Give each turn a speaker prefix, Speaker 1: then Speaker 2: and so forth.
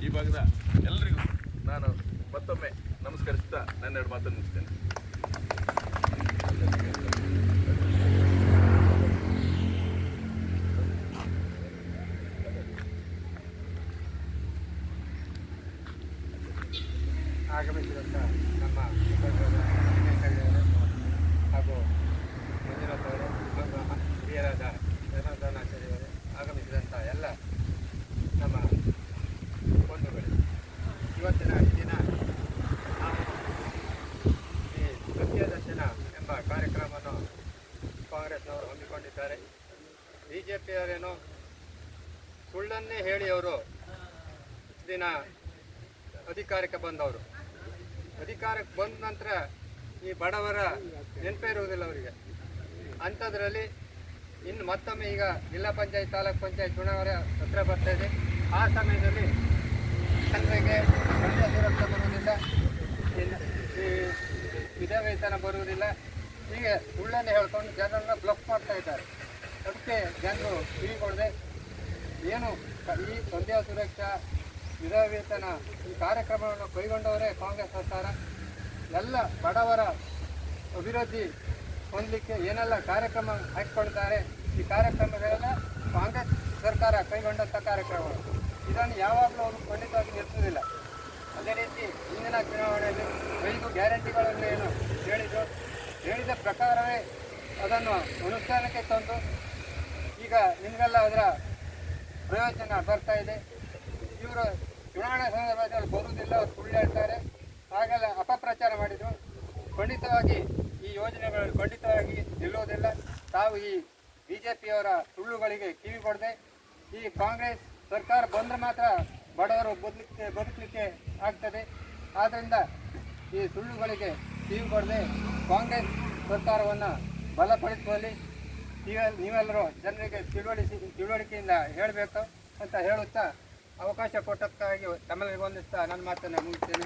Speaker 1: ಈ ಭಾಗದ ಎಲ್ಲರಿಗೂ ನಾನು ಮತ್ತೊಮ್ಮೆ ನಮಸ್ಕರಿಸ್ತಾ ನನ್ನೆರಡು ಮಾತನ್ನು ಮುಗಿಸ್ತೇನೆ.
Speaker 2: ಆಗಮಿಸಿದಂಥ ನಮ್ಮ ಹಾಗೂ ಮಂಜುನಾಥ್ ಅವರು ಹಾಗೂ ಹಿರಿಯರಾದ ಜನಾರ್ದನಾಚಾರ್ಯವರೇ, ಆಗಮಿಸಿದಂಥ ಎಲ್ಲ ನಮ್ಮ ಬಂಧುಗಳು, ಇವತ್ತಿನ ಈ ದಿನ ನಾವು ಈ ಸತ್ಯದರ್ಶನ ಎಂಬ ಕಾರ್ಯಕ್ರಮವನ್ನು ಕಾಂಗ್ರೆಸ್ನವರು ಹಮ್ಮಿಕೊಂಡಿದ್ದಾರೆ. ಬಿ ಜೆ ಪಿಯವರೇನೋ ಸುಳ್ಳನ್ನೇ ಹೇಳಿ ಅವರು ದಿನ ಅಧಿಕಾರಕ್ಕೆ ಬಂದವರು. ಅಧಿಕಾರಕ್ಕೆ ಬಂದ ನಂತರ ಈ ಬಡವರ ನೆನಪೇ ಇರುವುದಿಲ್ಲ ಅವರಿಗೆ. ಅಂಥದ್ರಲ್ಲಿ ಇನ್ನು ಮತ್ತೊಮ್ಮೆ ಈಗ ಜಿಲ್ಲಾ ಪಂಚಾಯತ್ ತಾಲೂಕ್ ಪಂಚಾಯತ್ ಚುನಾವಣೆ ಹತ್ರ ಬರ್ತಾ ಇದೆ. ಆ ಸಮಯದಲ್ಲಿ ಜನರಿಗೆ ಒಳ್ಳೆಯ ಸುರಕ್ಷೆ ಬರುವುದಿಲ್ಲ, ಈ ವಿಧವೇತನ ಬರುವುದಿಲ್ಲ, ಹೀಗೆ ಸುಳ್ಳನ್ನೇ ಹೇಳ್ಕೊಂಡು ಜನರನ್ನ ಬ್ಲಫ್ ಮಾಡ್ತಾ ಇದ್ದಾರೆ. ಅದಕ್ಕೆ ಜನರು ಕಿವಿಗೊಡದೆ ಏನು ಈ ಸಂಧ್ಯಾ ಸುರಕ್ಷಾ ವಿಧವೇತನ ಈ ಕಾರ್ಯಕ್ರಮವನ್ನು ಕೈಗೊಂಡವರೇ ಕಾಂಗ್ರೆಸ್ ಸರ್ಕಾರ. ಎಲ್ಲ ಬಡವರ ಅಭಿವೃದ್ಧಿ ಹೊಂದಲಿಕ್ಕೆ ಏನೆಲ್ಲ ಕಾರ್ಯಕ್ರಮ ಹಾಕಿಕೊಂಡಿದ್ದಾರೆ, ಈ ಕಾರ್ಯಕ್ರಮಗಳೆಲ್ಲ ಕಾಂಗ್ರೆಸ್ ಸರ್ಕಾರ ಕೈಗೊಂಡಂಥ ಕಾರ್ಯಕ್ರಮಗಳು. ಇದನ್ನು ಯಾವಾಗಲೂ ಅವರು ಖಂಡಿತವಾಗಿ ನಿಲ್ಲಿಸುವುದಿಲ್ಲ. ಅದೇ ರೀತಿ ಇಂದಿನ ಚುನಾವಣೆಯಲ್ಲಿ 5 ಗ್ಯಾರಂಟಿಗಳನ್ನು ಏನು ಹೇಳಿದ ಪ್ರಕಾರವೇ ಅದನ್ನು ಅನುಷ್ಠಾನಕ್ಕೆ ತಂದು ಈಗ ನಿಮಗೆಲ್ಲ ಅದರ ಪ್ರಯೋಜನ ಬರ್ತಾ ಇದೆ. ಇವರು ಚುನಾವಣಾ ಸಂದರ್ಭದಲ್ಲಿ ಬರುವುದಿಲ್ಲ, ಅವರು ಸುಳ್ಳು ಹೇಳ್ತಾರೆ, ಹಾಗೆಲ್ಲ ಅಪಪ್ರಚಾರ ಮಾಡಿದರು. ಖಂಡಿತವಾಗಿ ಈ ಯೋಜನೆಗಳು ಖಂಡಿತವಾಗಿ ನಿಲ್ಲುವುದಿಲ್ಲ. ತಾವು ಈ ಬಿ ಜೆ ಪಿಯವರ ಸುಳ್ಳುಗಳಿಗೆ ಕಿವಿಗೊಡದೆ ಈ ಕಾಂಗ್ರೆಸ್ ಸರ್ಕಾರ ಬಂದರೆ ಮಾತ್ರ ಬಡವರು ಬದುಕಲಿಕ್ಕೆ ಆಗ್ತದೆ. ಆದ್ದರಿಂದ ಈ ಸುಳ್ಳುಗಳಿಗೆ ಕಿವಿಗೊಡದೆ ಕಾಂಗ್ರೆಸ್ ಸರ್ಕಾರವನ್ನು ಬಲಪಡಿಸುವಲ್ಲಿ ನೀವೆಲ್ಲರೂ ಜನರಿಗೆ ತಿಳುವಳಿಕೆಯಿಂದ ಹೇಳಬೇಕು ಅಂತ ಹೇಳುತ್ತಾ ಅವಕಾಶ ಕೊಟ್ಟಕ್ಕಾಗಿ ತಮ್ಮಲ್ಲಿ ವಂದಿಸ್ತಾ ನನ್ನ ಮಾತನ್ನು ಮುಗಿಸ್ತೇನೆ.